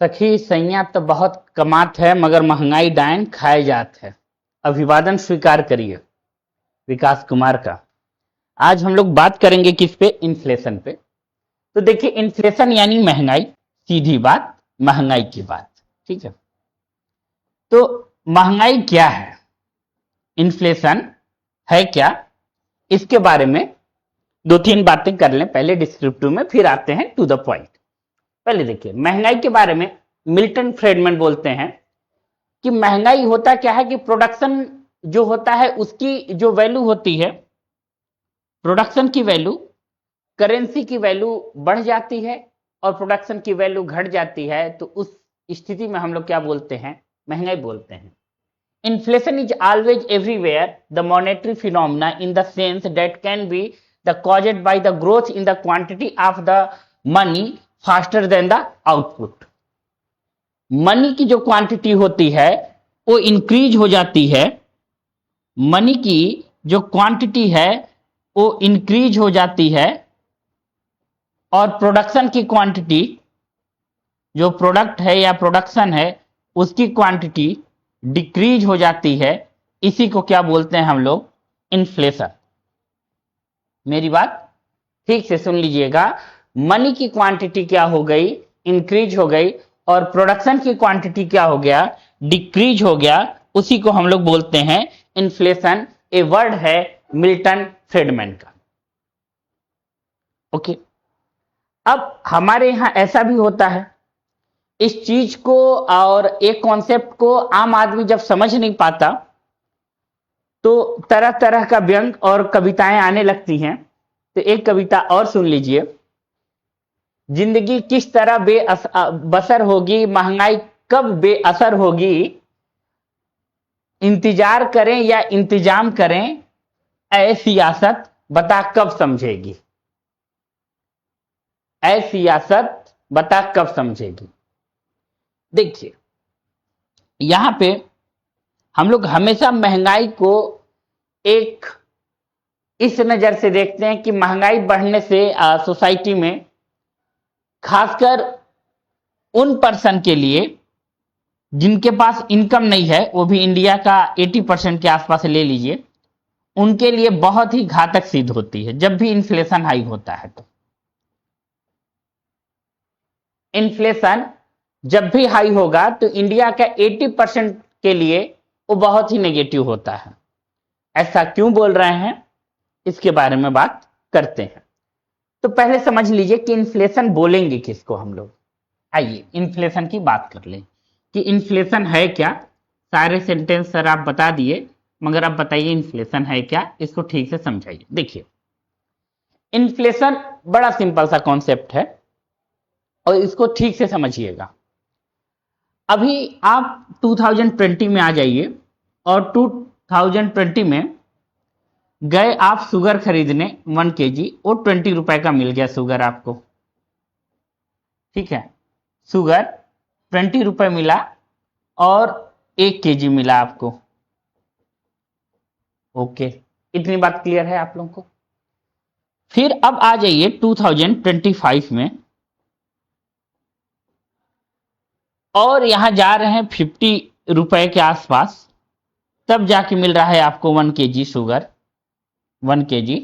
सखी सैया तो बहुत कमात है मगर महंगाई डायन खाए जात है। अभिवादन स्वीकार करिए विकास कुमार का। आज हम लोग बात करेंगे किस पे? इन्फ्लेशन पे। तो देखिए, इन्फ्लेशन यानी महंगाई, सीधी बात, महंगाई की बात। ठीक है, तो महंगाई क्या है, इन्फ्लेशन है क्या, इसके बारे में दो तीन बातें कर लें पहले डिस्क्रिप्टिव में, फिर आते हैं टू द पॉइंट। पहले देखिए महंगाई के बारे में। मिल्टन फ्रीडमैन बोलते हैं कि महंगाई होता क्या है कि प्रोडक्शन जो होता है उसकी जो वैल्यू होती है, प्रोडक्शन की वैल्यू, करेंसी की वैल्यू बढ़ जाती है और प्रोडक्शन की वैल्यू घट जाती है, तो उस स्थिति में हम लोग क्या बोलते हैं? महंगाई बोलते हैं। Inflation is always everywhere, the monetary phenomena in the sense that can be the caused by the growth in the quantity of the money faster than the output. Money की जो क्वांटिटी होती है वो इंक्रीज हो जाती है, money की जो क्वांटिटी है वो इंक्रीज हो जाती है और प्रोडक्शन की क्वांटिटी, जो प्रोडक्ट है या प्रोडक्शन है उसकी क्वांटिटी डिक्रीज हो जाती है। इसी को क्या बोलते हैं हम लोग? इन्फ्लेशन। मेरी बात ठीक से सुन लीजिएगा। मनी की क्वांटिटी क्या हो गई? इंक्रीज हो गई और प्रोडक्शन की क्वांटिटी क्या हो गया? डिक्रीज हो गया। उसी को हम लोग बोलते हैं इन्फ्लेशन। ए वर्ड है मिल्टन फ्रीडमैन का। ओके, अब हमारे यहां ऐसा भी होता है, इस चीज को और एक कॉन्सेप्ट को आम आदमी जब समझ नहीं पाता तो तरह तरह का व्यंग और कविताएं आने लगती हैं। तो एक कविता और सुन लीजिए। जिंदगी किस तरह बसर होगी, महंगाई कब बेअसर होगी, इंतजार करें या इंतजाम करें, ऐ सियासत बता कब समझेगी, ऐ सियासत बता कब समझेगी। देखिए, यहां पे हम लोग हमेशा महंगाई को एक इस नजर से देखते हैं कि महंगाई बढ़ने से सोसाइटी में, खासकर उन पर्सन के लिए जिनके पास इनकम नहीं है, वो भी इंडिया का 80% के आसपास ले लीजिए, उनके लिए बहुत ही घातक सिद्ध होती है जब भी इन्फ्लेशन हाई होता है। तो इन्फ्लेशन जब भी हाई होगा तो इंडिया का 80% के लिए वो बहुत ही नेगेटिव होता है। ऐसा क्यों बोल रहे हैं, इसके बारे में बात करते हैं। तो पहले समझ लीजिए कि इन्फ्लेशन बोलेंगे किसको हम लोग। आइए इन्फ्लेशन की बात कर लें कि इन्फ्लेशन है क्या। सारे सेंटेंस सर आप बता दिए, मगर अब बताइए इन्फ्लेशन है क्या, इसको ठीक से समझाइए। देखिए, इन्फ्लेशन बड़ा सिंपल सा कॉन्सेप्ट है और इसको ठीक से समझिएगा। अभी आप 2020 में आ जाइए और 2020 में गए आप शुगर खरीदने 1 kg, वो 20 रुपए का मिल गया शुगर आपको। ठीक है, शुगर 20 रुपए मिला और 1 kg मिला आपको। ओके, इतनी बात क्लियर है आप लोगों को। फिर अब आ जाइए 2025 में और यहां जा रहे हैं 50 रुपए के आसपास, तब जाके मिल रहा है आपको 1 kg शुगर, 1 kg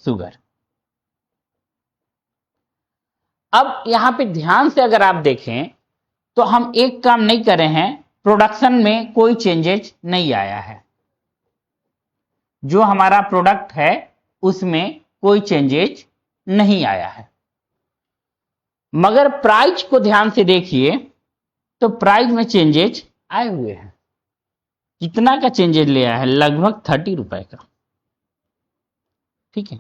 शुगर। अब यहां पे ध्यान से अगर आप देखें तो हम एक काम नहीं करे हैं, प्रोडक्शन में कोई चेंजेज नहीं आया है। जो हमारा प्रोडक्ट है उसमें कोई चेंजेज नहीं आया है, मगर प्राइस को ध्यान से देखिए तो प्राइस में चेंजेज आए हुए हैं। कितना का चेंजेज ले आया है? लगभग 30 रुपए का। ठीक है,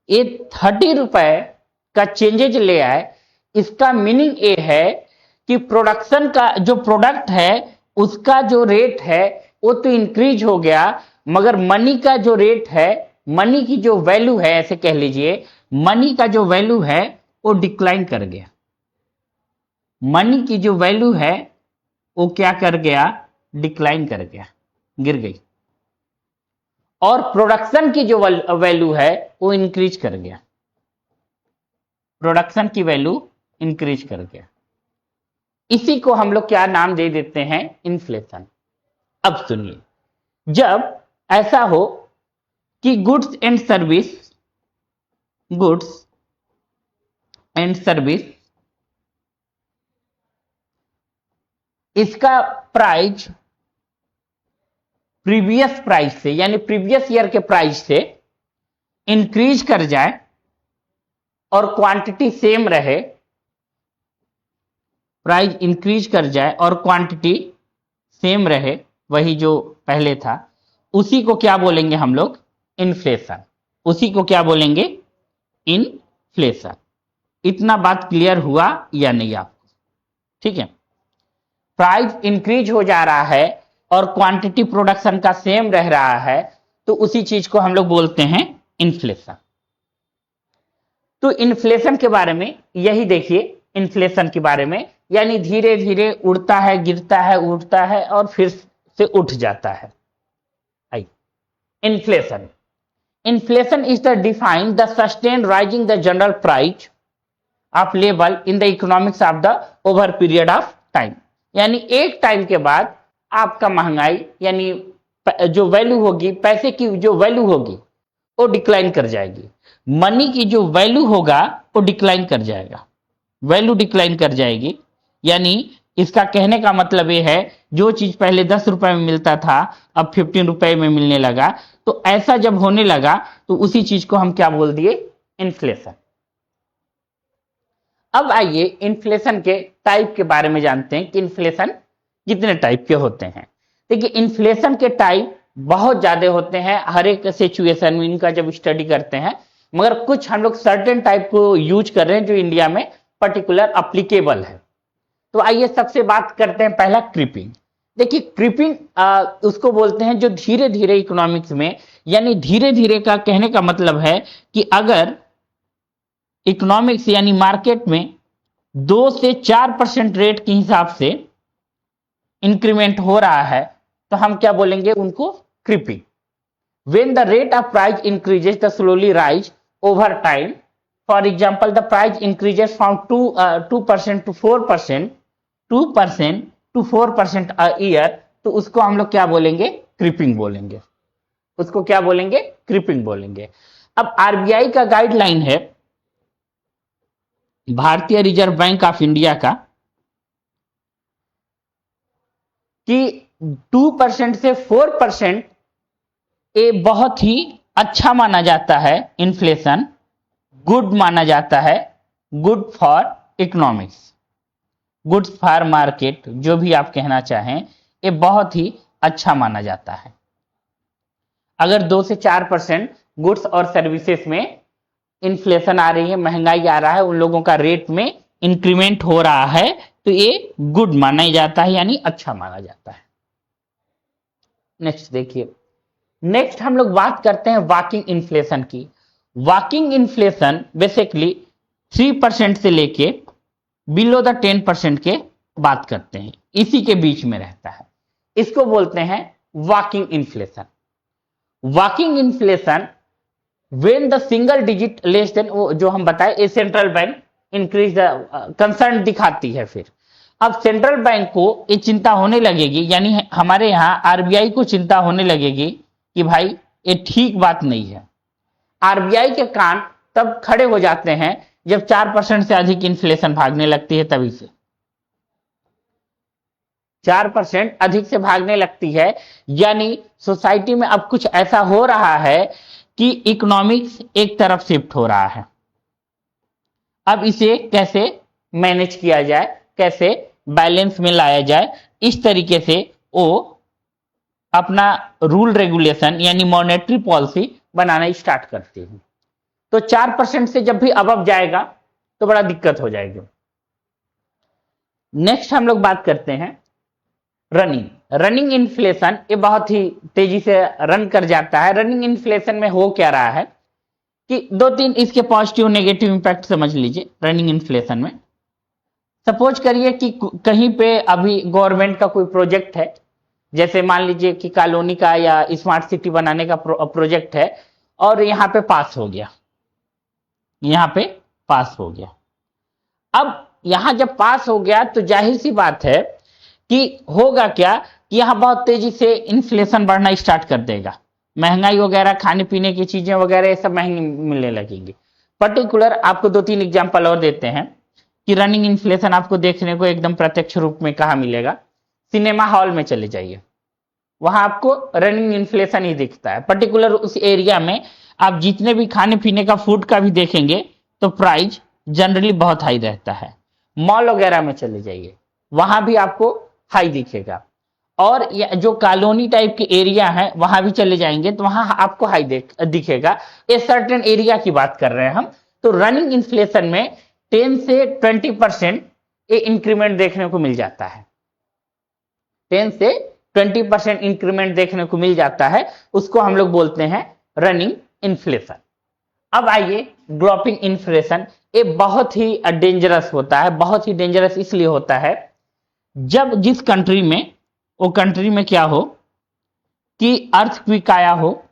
ये 30 रुपए का चेंजेज ले आए। इसका मीनिंग ये है कि प्रोडक्शन का जो प्रोडक्ट है उसका जो रेट है वो तो इंक्रीज हो गया, मगर मनी का जो रेट है, मनी की जो वैल्यू है, ऐसे कह लीजिए मनी का जो वैल्यू है वो डिक्लाइन कर गया। मनी की जो वैल्यू है वो क्या कर गया? डिक्लाइन कर गया, गिर गई। और प्रोडक्शन की जो वैल्यू है वो इंक्रीज कर गया। प्रोडक्शन की वैल्यू इंक्रीज कर गया। इसी को हम लोग क्या नाम दे देते हैं, इन्फ्लेशन। अब सुनिए, जब ऐसा हो कि गुड्स एंड सर्विस इसका प्राइस प्रीवियस प्राइस से यानी प्रीवियस ईयर के प्राइस से इंक्रीज कर जाए और क्वांटिटी सेम रहे, प्राइस इंक्रीज कर जाए और क्वांटिटी सेम रहे, वही जो पहले था, उसी को क्या बोलेंगे हम लोग, इन्फ्लेशन। उसी को क्या बोलेंगे, इन्फ्लेशन। इतना बात क्लियर हुआ या नहीं आपको? ठीक है, प्राइस इंक्रीज हो जा रहा है और क्वांटिटी प्रोडक्शन का सेम रह रहा है, तो उसी चीज को हम लोग बोलते हैं इन्फ्लेशन। तो इन्फ्लेशन के बारे में यही देखिए, इन्फ्लेशन के बारे में यानी धीरे धीरे उड़ता है, गिरता है, उड़ता है और फिर से उठ जाता है। Inflation, inflation is the define the sustain rising the general price of level in the economics of the over period of time. यानी एक टाइम के बाद आपका महंगाई यानी जो वैल्यू होगी, पैसे की जो वैल्यू होगी वो डिक्लाइन कर जाएगी, मनी की जो वैल्यू होगा वो डिक्लाइन कर जाएगा, वैल्यू डिक्लाइन कर जाएगी। यानी इसका कहने का मतलब ये है, जो चीज पहले 10 रुपए में मिलता था अब 15 रुपए में मिलने लगा, तो ऐसा जब होने लगा तो उसी चीज को हम क्या बोल दिए, इन्फ्लेशन। अब आइए इन्फ्लेशन के टाइप के बारे में जानते हैं कि इन्फ्लेशन कितने टाइप के होते हैं। देखिए, इन्फ्लेशन के टाइप बहुत ज्यादा होते हैं, हर एक सिचुएशन में इनका जब स्टडी करते हैं, मगर कुछ हम लोग सर्टेन टाइप को यूज कर रहे हैं जो इंडिया में पर्टिकुलर अप्लीकेबल है। तो आइए सबसे बात करते हैं पहला, क्रीपिंग। देखिए, क्रीपिंग उसको बोलते हैं जो धीरे धीरे इकोनॉमिक्स में, यानी धीरे धीरे का कहने का मतलब है कि अगर इकोनॉमिक्स यानी मार्केट में 2 से 4% रेट के हिसाब से इंक्रीमेंट हो रहा है तो हम क्या बोलेंगे उनको, creeping. When the rate of price increases, the slowly rise over time. For example, the price increases from 2% to 4%, 2% to 4% a year, तो उसको हम लोग क्या बोलेंगे, क्रीपिंग बोलेंगे। उसको क्या बोलेंगे, क्रीपिंग बोलेंगे। अब आरबीआई का गाइडलाइन है, भारतीय रिजर्व बैंक ऑफ इंडिया का, कि 2% से 4% ये बहुत ही अच्छा माना जाता है, इन्फ्लेशन गुड माना जाता है, good for economics, good for market, जो भी आप कहना चाहें, ये बहुत ही अच्छा माना जाता है। अगर 2 से 4% गुड्स और सर्विसेज में इन्फ्लेशन आ रही है, महंगाई आ रहा है, उन लोगों का रेट में इंक्रीमेंट हो रहा है, तो ये गुड माना जाता है, यानी अच्छा माना जाता है। नेक्स्ट देखिए, नेक्स्ट हम लोग बात करते हैं वॉकिंग इन्फ्लेशन की। वॉकिंग इन्फ्लेशन बेसिकली 3% से लेके बिलो द 10% के बात करते हैं, इसी के बीच में रहता है, इसको बोलते हैं walking inflation. Walking inflation when the single digit less than, वो जो हम बताए, a central bank increase the concern दिखाती है। फिर अब सेंट्रल बैंक को ये चिंता होने लगेगी, यानी हमारे यहाँ आरबीआई को चिंता होने लगेगी कि भाई ये ठीक बात नहीं है। आरबीआई के कान तब खड़े हो जाते हैं जब 4% से अधिक इन्फ्लेशन भागने लगती है, तभी से 4% अधिक से भागने लगती है, यानी सोसाइटी में अब कुछ ऐसा हो रहा है कि इकोनॉमिक्स एक तरफ शिफ्ट हो रहा है। अब इसे कैसे मैनेज किया जाए, कैसे बैलेंस में लाया जाए, इस तरीके से वो अपना रूल रेगुलेशन यानी मॉनेटरी पॉलिसी बनाना स्टार्ट करती है। तो 4% से जब भी अब जाएगा तो बड़ा दिक्कत हो जाएगी। नेक्स्ट हम लोग बात करते हैं रनिंग इन्फ्लेशन। ये बहुत ही तेजी से रन कर जाता है। रनिंग इन्फ्लेशन में हो क्या रहा है कि 2-3 इसके पॉजिटिव नेगेटिव इंपैक्ट समझ लीजिए। रनिंग इन्फ्लेशन में सपोज करिए कि कहीं पे अभी गवर्नमेंट का कोई प्रोजेक्ट है, जैसे मान लीजिए कि कॉलोनी का या स्मार्ट सिटी बनाने का प्रोजेक्ट है, और यहाँ पे पास हो गया, यहाँ पे पास हो गया। अब यहां जब पास हो गया तो जाहिर सी बात है कि होगा क्या कि यहां बहुत तेजी से इन्फ्लेशन बढ़ना स्टार्ट कर देगा, महंगाई वगैरह, खाने पीने की चीजें वगैरह ये सब महंगी मिलने लगेंगी। पर्टिकुलर आपको 2-3 एग्जांपल और देते हैं कि रनिंग इन्फ्लेशन आपको देखने को एकदम प्रत्यक्ष रूप में कहाँ मिलेगा। सिनेमा हॉल में चले जाइए, वहां आपको रनिंग इन्फ्लेशन ही दिखता है। पर्टिकुलर उस एरिया में आप जितने भी खाने पीने का फूड का भी देखेंगे तो प्राइस जनरली बहुत हाई रहता है। मॉल वगैरह में चले जाइए, वहां भी आपको हाई दिखेगा। और जो कॉलोनी टाइप के एरिया है वहां भी चले जाएंगे तो वहां आपको हाई दिखेगा। ये सर्टेन एरिया की बात कर रहे हैं हम। तो रनिंग इन्फ्लेशन में 10 से 20% ये इंक्रीमेंट देखने को मिल जाता है। 10 से 20% इंक्रीमेंट देखने को मिल जाता है, उसको हम लोग बोलते हैं रनिंग इन्फ्लेशन। अब आइए ग्लोपिंग इन्फ्लेशन। ये बहुत ही डेंजरस होता है। बहुत ही डेंजरस इसलिए होता है जब जिस कंट्री में, वो कंट्री में क्या हो कि अर्थक्वेक आया हो,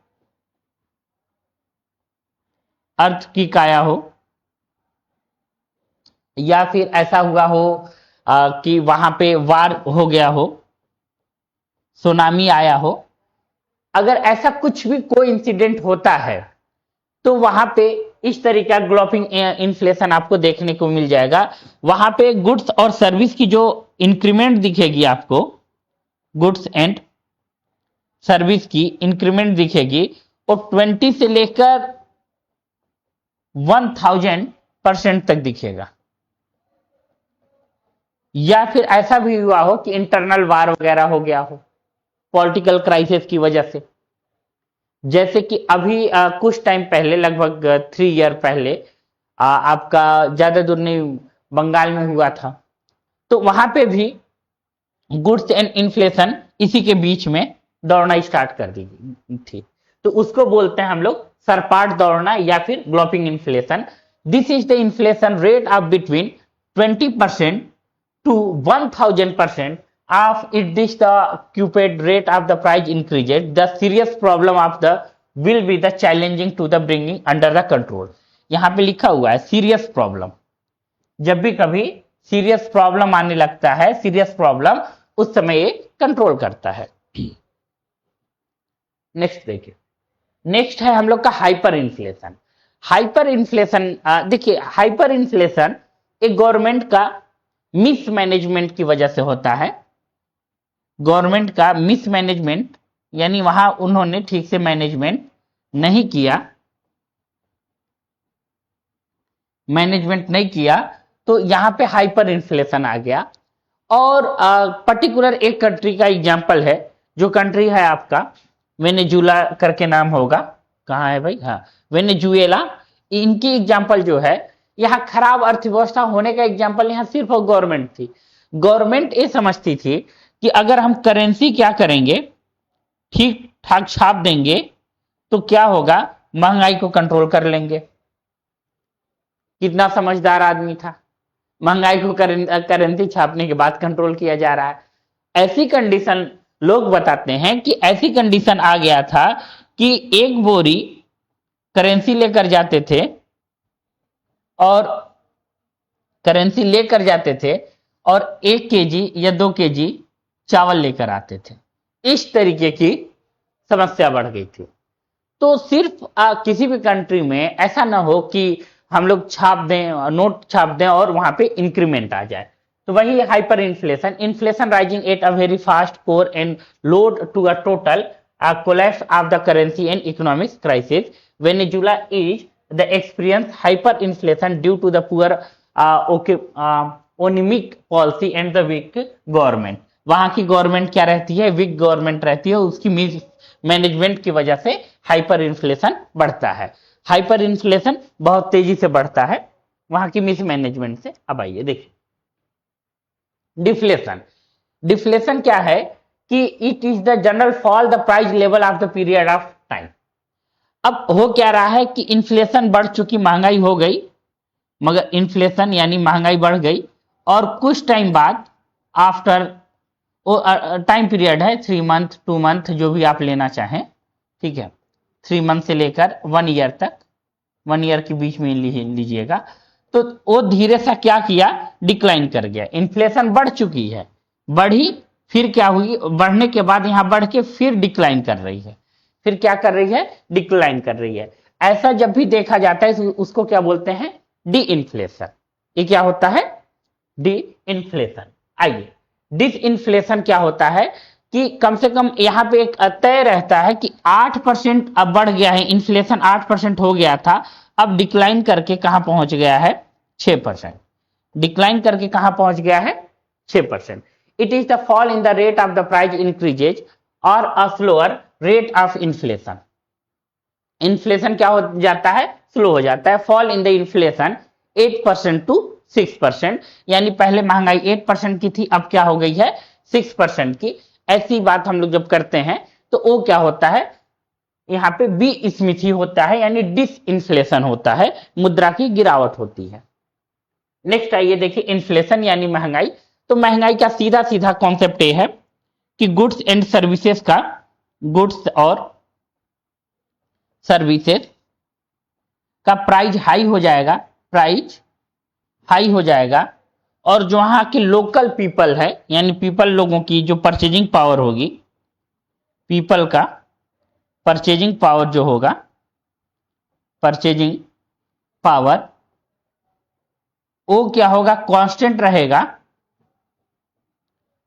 अर्थक्वेक आया हो, या फिर ऐसा हुआ हो कि वहां पे वार हो गया हो, सुनामी आया हो। अगर ऐसा कुछ भी कोई इंसिडेंट होता है तो वहां पे इस तरीके का ग्लोपिंग इन्फ्लेशन आपको देखने को मिल जाएगा। वहां पे गुड्स और सर्विस की जो इंक्रीमेंट दिखेगी आपको, गुड्स एंड सर्विस की इंक्रीमेंट दिखेगी, वो 20 से लेकर 1000% तक दिखेगा। या फिर ऐसा भी हुआ हो कि इंटरनल वार वगैरह हो गया हो पॉलिटिकल क्राइसिस की वजह से। जैसे कि अभी कुछ टाइम पहले, लगभग 3 ईयर पहले, आपका ज्यादा दूर नहीं, बंगाल में हुआ था। तो वहां पे भी गुड्स एंड इन्फ्लेशन इसी के बीच में दौड़ना स्टार्ट कर दी थी। तो उसको बोलते हैं हम लोग सरपाट दौड़ना या फिर galloping inflation. This is the inflation rate of between 20% to 1000%. Of it this the cupid rate of the price increases, the serious problem of the will be the challenging to the bringing under the control. यहां पे लिखा हुआ है serious problem. जब भी कभी serious problem आने लगता है, सीरियस प्रॉब्लम, उस समय ये कंट्रोल करता है। नेक्स्ट देखिए, नेक्स्ट है हम लोग का हाइपर इन्फ्लेशन। हाइपर इन्फ्लेशन, देखिए हाइपर इन्फ्लेशन एक गवर्नमेंट का मिसमैनेजमेंट की वजह से होता है। गवर्नमेंट का मिसमैनेजमेंट, यानी वहां उन्होंने ठीक से मैनेजमेंट नहीं किया, मैनेजमेंट नहीं किया, तो यहां पे हाइपर इन्फ्लेशन आ गया। और पर्टिकुलर एक कंट्री का एग्जांपल है, जो कंट्री है आपका वेनेजुला करके नाम होगा। कहाँ है भाई? हाँ, वेनेजुएला। इनकी एग्जांपल जो है, यहाँ खराब अर्थव्यवस्था होने का एग्जांपल यहाँ सिर्फ गवर्नमेंट थी। गवर्नमेंट ये समझती थी कि अगर हम करेंसी क्या करेंगे, ठीक ठाक छाप देंगे तो क्या होगा, महंगाई को कंट्रोल कर लेंगे। कितना समझदार आदमी था, महंगाई को करेंसी छापने के बाद कंट्रोल किया जा रहा है। ऐसी कंडीशन, लोग बताते हैं कि ऐसी कंडीशन आ गया था कि एक बोरी करेंसी लेकर जाते थे, और करेंसी लेकर जाते थे और 1 केजी या 2 केजी चावल लेकर आते थे। इस तरीके की समस्या बढ़ गई थी। तो सिर्फ किसी भी कंट्री में ऐसा ना हो कि हम लोग छाप दें, नोट छाप दें और वहां पे इंक्रीमेंट आ जाए। तो वही hyper inflation, inflation rising at a very fast core and load to a total collapse of the currency and economic crisis. Venezuela is the experience hyperinflation due to the poor economic policy and the weak government. वहां की government क्या रहती है? Week government रहती है, उसकी management की वजह से हाइपर इन्फ्लेशन बढ़ता है। हाइपर इन्फ्लेशन बहुत तेजी से बढ़ता है वहां की मिस मैनेजमेंट से। अब आइए देखिए डिफ्लेशन। डिफ्लेशन क्या है कि it is the general fall the price level of the period of time. अब हो क्या रहा है कि इन्फ्लेशन बढ़ चुकी, महंगाई हो गई, मगर इन्फ्लेशन यानी महंगाई बढ़ गई, और कुछ टाइम बाद आफ्टर, टाइम पीरियड है 3 मंथ 2 मंथ जो भी आप लेना चाहें, ठीक है, 3 मंथ से लेकर 1 ईयर तक, 1 ईयर के बीच में लीजिएगा। तो वो धीरे सा क्या किया, डिक्लाइन कर गया। इन्फ्लेशन बढ़ चुकी है, बढ़ी, फिर क्या हुई, बढ़ने के बाद यहां बढ़ के फिर डिक्लाइन कर रही है, फिर क्या कर रही है, डिक्लाइन कर रही है। ऐसा जब भी देखा जाता है उसको क्या बोलते हैं, डी इन्फ्लेशन। ये क्या होता है, डी इन्फ्लेशन। आइए, डिस इन्फ्लेशन क्या होता है कि कम से कम यहां पे एक तय रहता है कि 8% अब बढ़ गया है, इन्फ्लेशन 8% हो गया था, अब डिक्लाइन करके कहां पहुंच गया है, 6%। डिक्लाइन करके कहां पहुंच गया है, 6%। It is the fall in the rate of the price increases और a slower rate of inflation. Inflation क्या हो जाता है, स्लो हो जाता है। Fall in the inflation 8% to 6%, यानी पहले महंगाई 8% की थी, अब क्या हो गई है, 6% की। ऐसी बात हम लोग जब करते हैं तो वो क्या होता है, यहाँ पे बी स्मिथी होता है, यानी डिस इन्फ्लेशन होता है, मुद्रा की गिरावट होती है। नेक्स्ट आइए देखिए, इन्फ्लेशन यानी महंगाई। तो महंगाई का सीधा सीधा कॉन्सेप्ट ये है कि गुड्स एंड सर्विसेज का, गुड्स और सर्विसेज का प्राइस हाई हो जाएगा, प्राइस हाई हो जाएगा, और जो वहां के लोकल पीपल है, यानी पीपल लोगों की जो परचेजिंग पावर होगी, पीपल का परचेजिंग पावर जो होगा, परचेजिंग पावर, वो क्या होगा, कांस्टेंट रहेगा,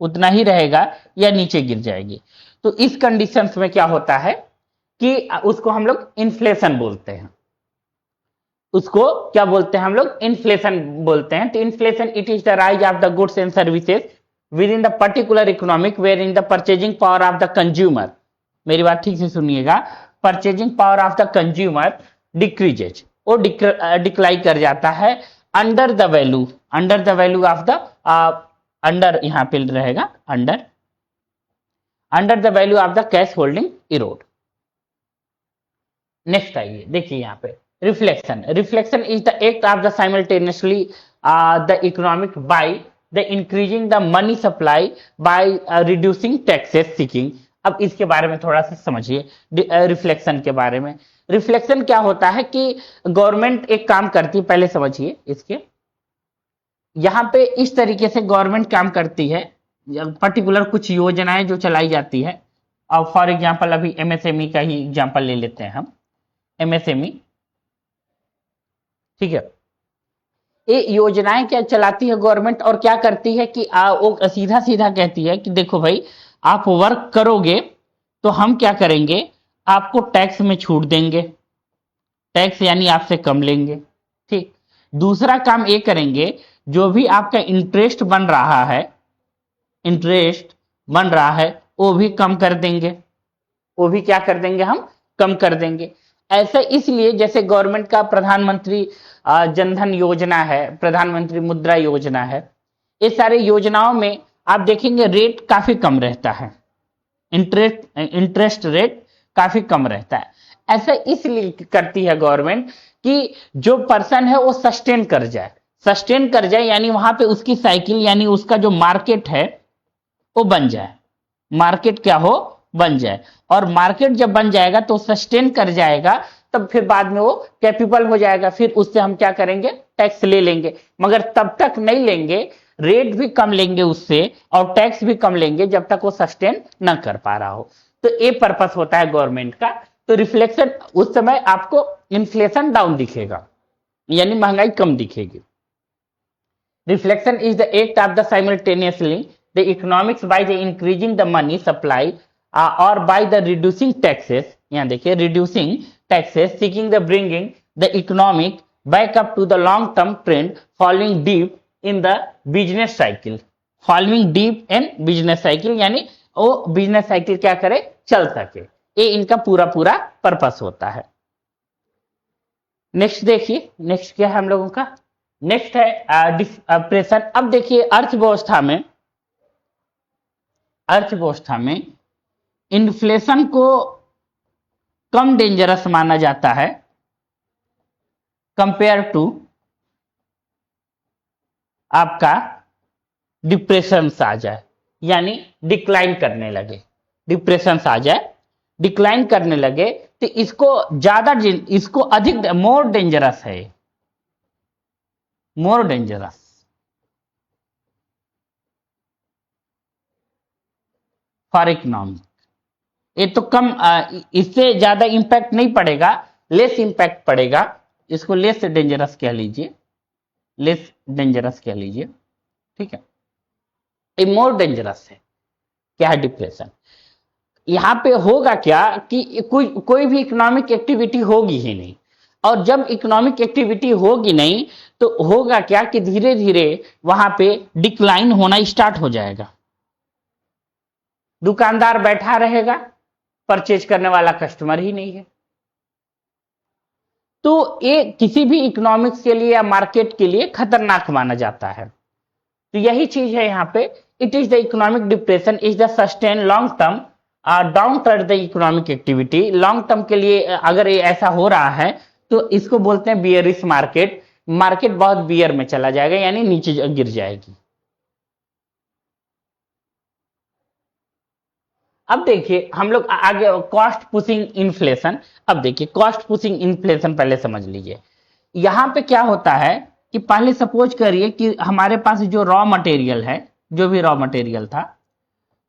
उतना ही रहेगा या नीचे गिर जाएगी। तो इस कंडीशंस में क्या होता है कि उसको हम लोग इन्फ्लेशन बोलते हैं, उसको क्या बोलते हैं हम लोग, इन्फ्लेशन बोलते हैं। तो inflation it is the rise of the goods and services within the particular economic wherein the purchasing power of the consumer, मेरी बात ठीक से सुनिएगा, purchasing power of the consumer decreases, वो डिक्लाइन कर जाता है under the value, under the value of the, under यहां पे रहेगा, under, under the value of the cash holding erode. Next आइए देखिए यहां पे reflection. Reflection is the act of the simultaneously the economic by the increasing the money supply by reducing taxes seeking. अब इसके बारे में थोड़ा सा समझिए, रिफ्लेक्शन के बारे में। रिफ्लेक्शन क्या होता है कि गवर्नमेंट एक काम करती है, पहले समझिए इसके, यहां पे इस तरीके से गवर्नमेंट काम करती है, पर्टिकुलर कुछ योजनाएं जो चलाई जाती है। अब फॉर एग्जांपल अभी एमएसएमई का ही एग्जांपल ले लेते हैं हम, एमएसएमई, ठीक है। ये योजनाएं क्या चलाती है गवर्नमेंट, और क्या करती है कि वो सीधा सीधा कहती है कि देखो भाई, आप वर्क करोगे तो हम क्या करेंगे, आपको टैक्स में छूट देंगे, टैक्स यानी आपसे कम लेंगे, ठीक। दूसरा काम ये करेंगे, जो भी आपका इंटरेस्ट बन रहा है, इंटरेस्ट बन रहा है, वो भी कम कर देंगे, वो भी क्या कर देंगे, हम कम कर देंगे। ऐसा इसलिए जैसे गवर्नमेंट का प्रधानमंत्री जनधन योजना है, प्रधानमंत्री मुद्रा योजना है, ये सारे योजनाओं में आप देखेंगे रेट काफी कम रहता है, इंटरेस्ट रेट काफी कम रहता है। ऐसा इसलिए करती है गवर्नमेंट कि जो पर्सन है वो सस्टेन कर जाए, सस्टेन कर जाए, यानी वहां पे उसकी साइकिल, यानी उसका जो मार्केट है वो बन जाए, मार्केट क्या हो, बन जाए। और मार्केट जब बन जाएगा तो सस्टेन कर जाएगा, तब फिर बाद में वो कैपेबल हो जाएगा, फिर उससे हम क्या करेंगे, टैक्स ले लेंगे, मगर तब तक नहीं लेंगे, रेट भी कम लेंगे उससे और टैक्स भी कम लेंगे जब तक वो सस्टेन न कर पा रहा हो। तो ये पर्पस होता है गवर्नमेंट का। तो रिफ्लेक्शन उस समय आपको इन्फ्लेशन डाउन दिखेगा, यानी महंगाई कम दिखेगी। Reflection is the act of the simultaneously the economics by the increasing the money supply or by the reducing taxes, यहाँ देखिए reducing taxes, seeking the bringing the economic back up to the long term trend following deep in the business cycle, following deep in business cycle, यानी वो business cycle क्या करे, चल सके, ये इनका पूरा पूरा पर्पस होता है। नेक्स्ट देखिए, नेक्स्ट क्या है हम लोगों का, नेक्स्ट है डिप्रेशन। अब देखिए अर्थव्यवस्था में इन्फ्लेशन को कम डेंजरस माना जाता है कंपेयर टू आपका डिप्रेशन आ जाए, यानी डिक्लाइन करने लगे, डिप्रेशन आ जाए, डिक्लाइन करने लगे, तो इसको ज्यादा, इसको अधिक, मोर डेंजरस है, मोर डेंजरस। फॉर इकोनॉमिक, ये तो कम, इससे ज्यादा इंपैक्ट नहीं पड़ेगा, लेस इंपैक्ट पड़ेगा, इसको लेस डेंजरस कह लीजिए, लेस डेंजरस कह लीजिए, ठीक है। ये मोर डेंजरस है, क्या है, डिप्रेशन। यहां पे होगा क्या कि कोई भी इकोनॉमिक एक्टिविटी होगी ही नहीं, और जब इकोनॉमिक एक्टिविटी होगी नहीं तो होगा क्या कि धीरे धीरे वहां पे डिक्लाइन होना स्टार्ट हो जाएगा। दुकानदार बैठा रहेगा, परचेज करने वाला कस्टमर ही नहीं है। तो ये किसी भी इकोनॉमिक्स के लिए या मार्केट के लिए खतरनाक माना जाता है। तो यही चीज है यहाँ पे, it is the economic depression is the sustain long term down turn the economic activity. Long term के लिए अगर ये ऐसा हो रहा है तो इसको बोलते हैं बियरिश मार्केट। मार्केट बहुत बियर में चला जाएगा, यानी नीचे गिर जाएगी। अब देखिए हम लोग आगे कॉस्ट पुशिंग इन्फ्लेशन। अब देखिए कॉस्ट पुशिंग इन्फ्लेशन पहले समझ लीजिए। यहां पे क्या होता है कि पहले सपोज करिए कि हमारे पास जो रॉ मटेरियल है, जो भी रॉ मटेरियल था,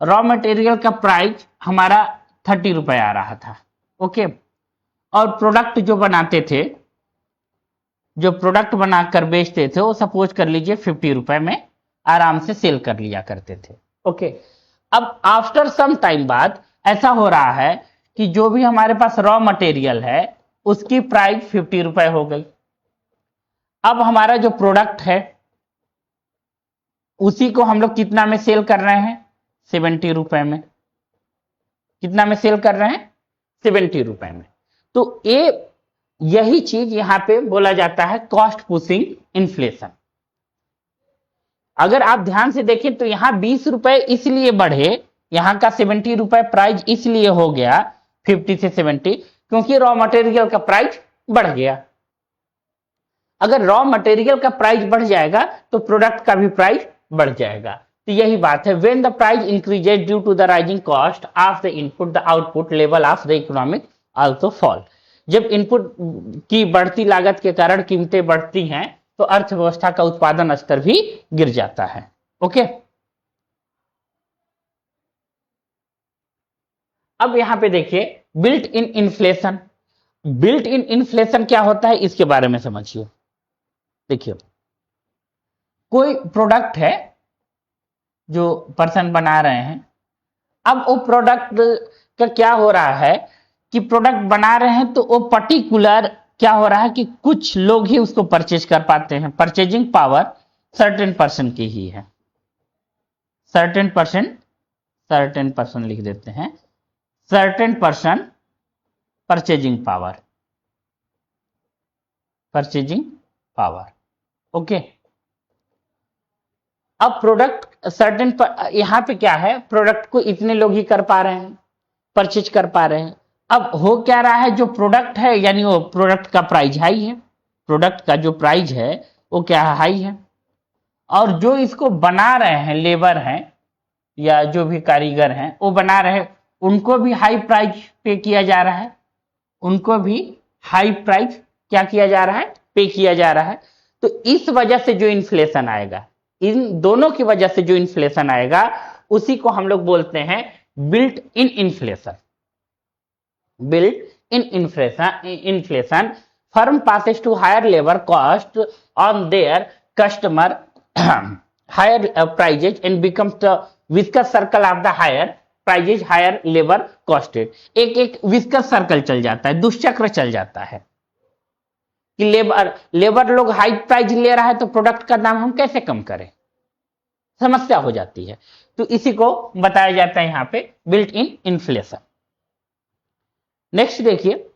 रॉ मटेरियल का प्राइस हमारा 30 रुपए आ रहा था, ओके। और प्रोडक्ट जो बनाते थे, जो प्रोडक्ट बनाकर बेचते थे, वो सपोज कर लीजिए 50 रुपए में आराम से सेल कर लिया करते थे, ओके। अब आफ्टर सम टाइम बाद ऐसा हो रहा है कि जो भी हमारे पास रॉ मटेरियल है उसकी प्राइस 50 रुपए हो गई। अब हमारा जो प्रोडक्ट है उसी को हम लोग कितना में सेल कर रहे हैं, 70 रुपए में। कितना में सेल कर रहे हैं, 70 रुपए में। तो यही चीज यहां पे बोला जाता है कॉस्ट पुशिंग इन्फ्लेशन। अगर आप ध्यान से देखें तो यहां 20 रुपए इसलिए बढ़े, यहां का 70 रुपए प्राइस इसलिए हो गया 50 से 70, क्योंकि रॉ मटेरियल का प्राइस बढ़ गया। अगर रॉ मटेरियल का प्राइस बढ़ जाएगा तो प्रोडक्ट का भी प्राइस बढ़ जाएगा। तो यही बात है, when the price increases due to the rising cost of the input the output level of the economic also fall. जब इनपुट की बढ़ती लागत के कारण कीमतें बढ़ती हैं तो अर्थव्यवस्था का उत्पादन स्तर भी गिर जाता है, ओके। अब यहां पे देखिए built in inflation. Built in inflation क्या होता है इसके बारे में समझिए। देखिए कोई प्रोडक्ट है जो पर्सन बना रहे हैं, अब वो प्रोडक्ट का क्या हो रहा है कि प्रोडक्ट बना रहे हैं तो वो पर्टिकुलर क्या हो रहा है कि कुछ लोग ही उसको परचेज कर पाते हैं। परचेजिंग पावर सर्टेन पर्सन की ही है, सर्टेन पर्सन लिख देते हैं, certain person purchasing power, okay. अब प्रोडक्ट सर्टेन यहां पे क्या है, प्रोडक्ट को इतने लोग ही कर पा रहे हैं, परचेज कर पा रहे हैं। अब हो क्या रहा है, जो प्रोडक्ट है यानी वो प्रोडक्ट का प्राइस हाई है, प्रोडक्ट का जो प्राइस है वो क्या है, हाई है। और जो इसको बना रहे हैं, लेबर हैं या जो भी कारीगर हैं वो बना रहे हैं, उनको भी हाई प्राइस पे किया जा रहा है, उनको भी हाई प्राइस क्या किया जा रहा है, पे किया जा रहा है। तो इस वजह से जो इन्फ्लेशन आएगा, इन दोनों की वजह से जो इन्फ्लेशन आएगा उसी को हम लोग बोलते हैं built in inflation. Built in inflation firm passes to higher labor cost on their customer higher prices and becomes the viscous circle of the higher prices higher labor costed। एक विस्कस सर्कल चल जाता है, दुष्चक्र चल जाता है कि labour लोग high price ले रहा है तो प्रोडक्ट का दाम हम कैसे कम करें, समस्या हो जाती है। तो इसी को बताया जाता है यहां पे बिल्ट इन इन्फ्लेशन। नेक्स्ट देखिए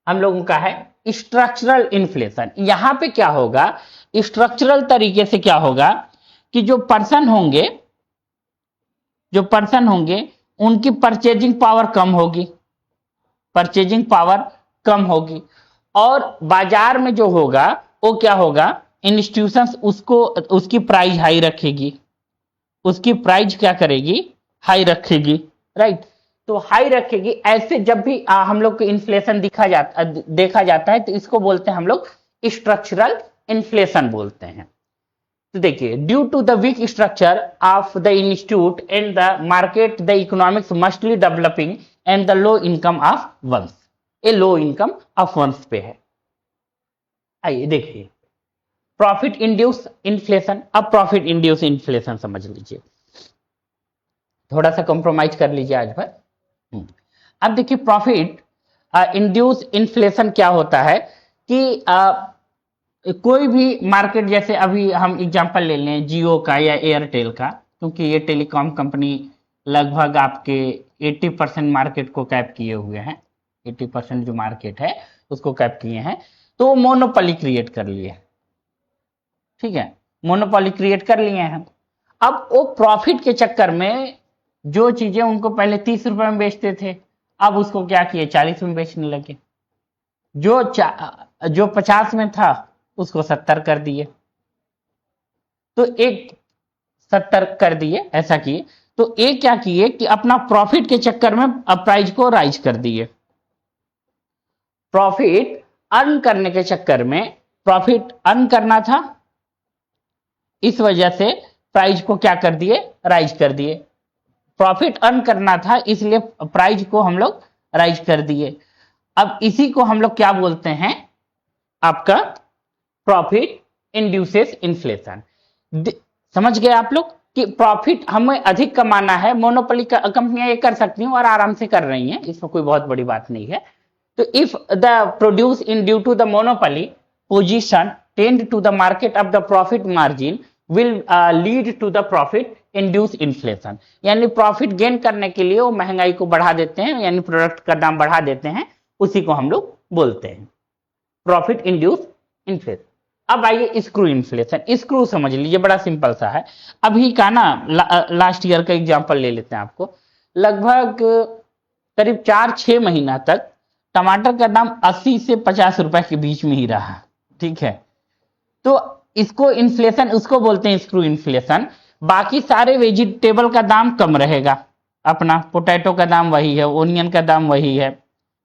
हम लोगों का है स्ट्रक्चरल इन्फ्लेशन। यहां पे क्या होगा, स्ट्रक्चरल तरीके से क्या होगा कि जो पर्सन होंगे उनकी परचेजिंग पावर कम होगी, और बाजार में जो होगा वो क्या होगा, इंस्टीट्यूशंस उसकी प्राइस हाई रखेगी, उसकी प्राइस क्या करेगी, हाई रखेगी, राइट। तो हाई रखेगी। ऐसे जब भी हम लोग को इन्फ्लेशन देखा जाता है तो इसको बोलते हैं हम लोग स्ट्रक्चरल इन्फ्लेशन बोलते हैं। तो देखिए, due to the weak structure of the institute and the market the economics mostly developing and the low income of ones, ये लो इनकम ऑफ वंस पे है। आइए देखिए, प्रॉफिट इंड्यूस इन्फ्लेशन। अब प्रॉफिट इंड्यूस इन्फ्लेशन समझ लीजिए, थोड़ा सा कॉम्प्रोमाइज कर लीजिए आज भर। अब देखिए, प्रॉफिट इंड्यूस इन्फ्लेशन क्या होता है कि कोई भी मार्केट, जैसे अभी हम एग्जांपल ले लें जियो का या एयरटेल का, क्योंकि ये टेलीकॉम कंपनी लगभग आपके 80% मार्केट को कैप किए हुए हैं, 80% जो मार्केट है उसको कैप किए हैं, तो मोनोपोली क्रिएट कर लिए, ठीक है, मोनोपोली क्रिएट कर लिए हैं। अब वो प्रॉफिट के चक्कर में जो चीजें उनको पहले 30 रुपए में बेचते थे, अब उसको क्या किए 40 में बेचने लगे। जो 50 में था उसको 70 कर दिए, तो एक 70 कर दिए, ऐसा किए। तो एक क्या किए कि अपना प्रॉफिट के चक्कर में अब प्राइस को राइज कर दिए। प्रॉफिट अर्न करने के चक्कर में, प्रॉफिट अर्न करना था, इस वजह से प्राइस को क्या कर दिए, राइज कर दिए। प्रॉफिट अर्न करना था इसलिए प्राइस को हम लोग राइज कर दिए। अब इसी को हम लोग क्या बोलते हैं, आपका प्रॉफिट इंड्यूसेस इन्फ्लेशन। समझ गए आप लोग कि प्रॉफिट हमें अधिक कमाना है, मोनोपोली कंपनियां ये कर सकती हैं और आराम से कर रही हैं, इसमें कोई बहुत बड़ी बात नहीं है। तो if the produce in due to the monopoly position tend to the market of the profit margin will lead to the profit induce inflation, यानी प्रॉफिट गेन करने के लिए वो महंगाई को बढ़ा देते हैं, यानी प्रोडक्ट का दाम बढ़ा देते हैं, उसी को हम लोग बोलते हैं प्रॉफिट इंड्यूस इन्फ्लेशन। अब आइए स्क्रू इन्फ्लेशन। स्क्रू समझ लीजिए, बड़ा सिंपल सा है। अभी का ना लास्ट ईयर का एग्जांपल ले लेते हैं आपको। लगभग करीब 4-6 महीना तक टमाटर का दाम 80 से 50 रुपए के बीच में ही रहा, ठीक है। तो इसको इन्फ्लेशन, उसको बोलते हैं स्क्रू इन्फ्लेशन। बाकी सारे वेजिटेबल का दाम कम रहेगा, अपना पोटैटो का दाम वही है, ओनियन का दाम वही है,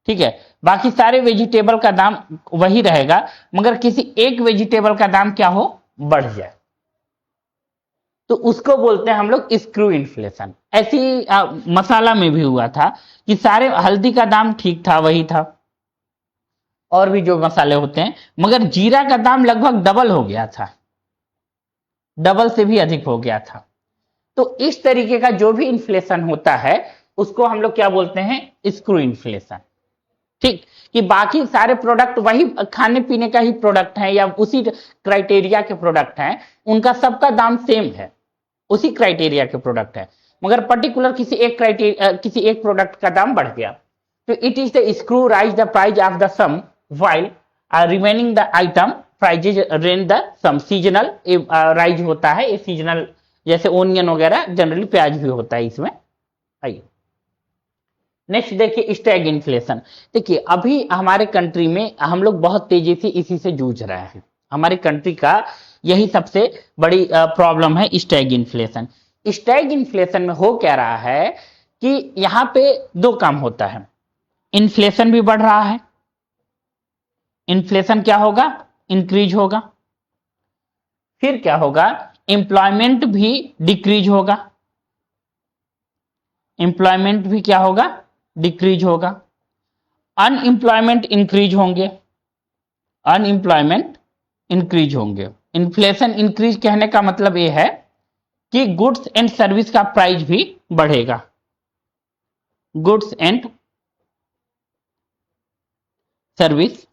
ठीक है, बाकी सारे वेजिटेबल का दाम वही रहेगा, मगर किसी एक वेजिटेबल का दाम क्या हो, बढ़ जाए, तो उसको बोलते हैं हम लोग स्क्रू इन्फ्लेशन। ऐसी मसाला में भी हुआ था कि सारे हल्दी का दाम ठीक था, वही था, और भी जो मसाले होते हैं, मगर जीरा का दाम लगभग डबल हो गया था, डबल से भी अधिक हो गया था। तो इस तरीके का जो भी इन्फ्लेशन होता है उसको हम लोग क्या बोलते हैं, स्क्रू इन्फ्लेशन, ठीक। कि बाकी सारे प्रोडक्ट वही खाने पीने का ही प्रोडक्ट है या उसी क्राइटेरिया के प्रोडक्ट हैं, उनका सबका दाम सेम है, उसी क्राइटेरिया के प्रोडक्ट है, मगर पर्टिकुलर किसी एक प्रोडक्ट का दाम बढ़ गया, तो it is the screw rise the price of the same while remaining the item prices range the same. Seasonal rise होता है, ये सीजनल, जैसे ओनियन वगैरह, जनरली प्याज भी होता है इसमें। आइए नेक्स्ट देखिए, स्टैग इन्फ्लेशन। देखिए अभी हमारे कंट्री में हम लोग बहुत तेजी से इसी से जूझ रहे हैं, हमारी कंट्री का यही सबसे बड़ी प्रॉब्लम है, स्टैग इन्फ्लेशन। स्टैग इन्फ्लेशन में हो क्या रहा है कि यहाँ पे दो काम होता है, इन्फ्लेशन भी बढ़ रहा है, इन्फ्लेशन क्या होगा, इंक्रीज होगा, फिर क्या होगा, एम्प्लॉयमेंट भी डिक्रीज होगा, एम्प्लॉयमेंट भी क्या होगा, डिक्रीज होगा, अनएम्प्लॉयमेंट इंक्रीज होंगे, अनएम्प्लॉयमेंट इंक्रीज होंगे। इन्फ्लेशन इंक्रीज कहने का मतलब यह है कि गुड्स एंड सर्विस का प्राइस भी बढ़ेगा, goods and service,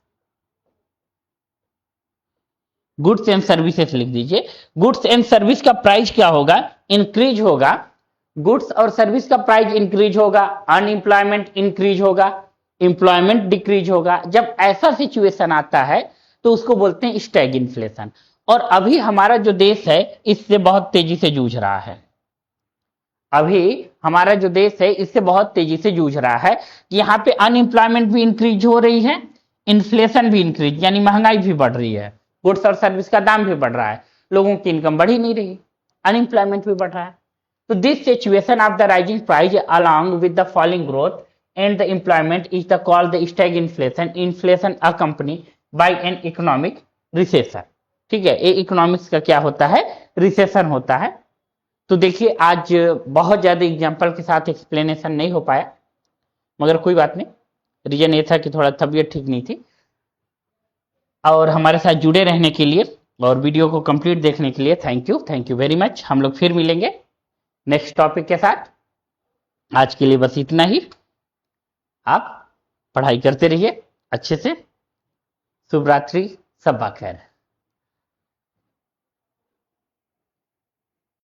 goods and services लिख दीजिए, गुड्स एंड सर्विस का प्राइस क्या होगा, इंक्रीज होगा, गुड्स और सर्विस का प्राइस इंक्रीज होगा, अनएम्प्लॉयमेंट इंक्रीज होगा, एम्प्लॉयमेंट डिक्रीज होगा। जब ऐसा सिचुएशन आता है तो उसको बोलते हैं स्टैग इन्फ्लेशन। और अभी हमारा जो देश है इससे बहुत तेजी से जूझ रहा है, अभी हमारा जो देश है इससे बहुत तेजी से जूझ रहा है कि यहाँ पे अनएम्प्लॉयमेंट भी इंक्रीज हो रही है, इन्फ्लेशन भी इंक्रीज, यानी महंगाई भी बढ़ रही है, गुड्स और सर्विस का दाम भी बढ़ रहा है, लोगों की इनकम बढ़ ही नहीं रही, अनएम्प्लॉयमेंट भी बढ़ रहा है। तो this situation of the rising price along with the falling growth and the employment is the called the stag inflation, inflation accompanied by an economic recession. ठीक है, ये इकोनॉमिक्स का क्या होता है, रिसेशन होता है। तो देखिए आज बहुत ज्यादा एग्जांपल के साथ एक्सप्लेनेशन नहीं हो पाया, मगर कोई बात नहीं, रीजन ये था कि थोड़ा तबीयत ठीक नहीं थी। और हमारे साथ जुड़े रहने के लिए और वीडियो को कंप्लीट देखने के लिए थैंक यू वेरी मच। हम लोग फिर मिलेंगे नेक्स्ट टॉपिक के साथ। आज के लिए बस इतना ही। आप पढ़ाई करते रहिए अच्छे से। शुभ रात्रि, सब खैर।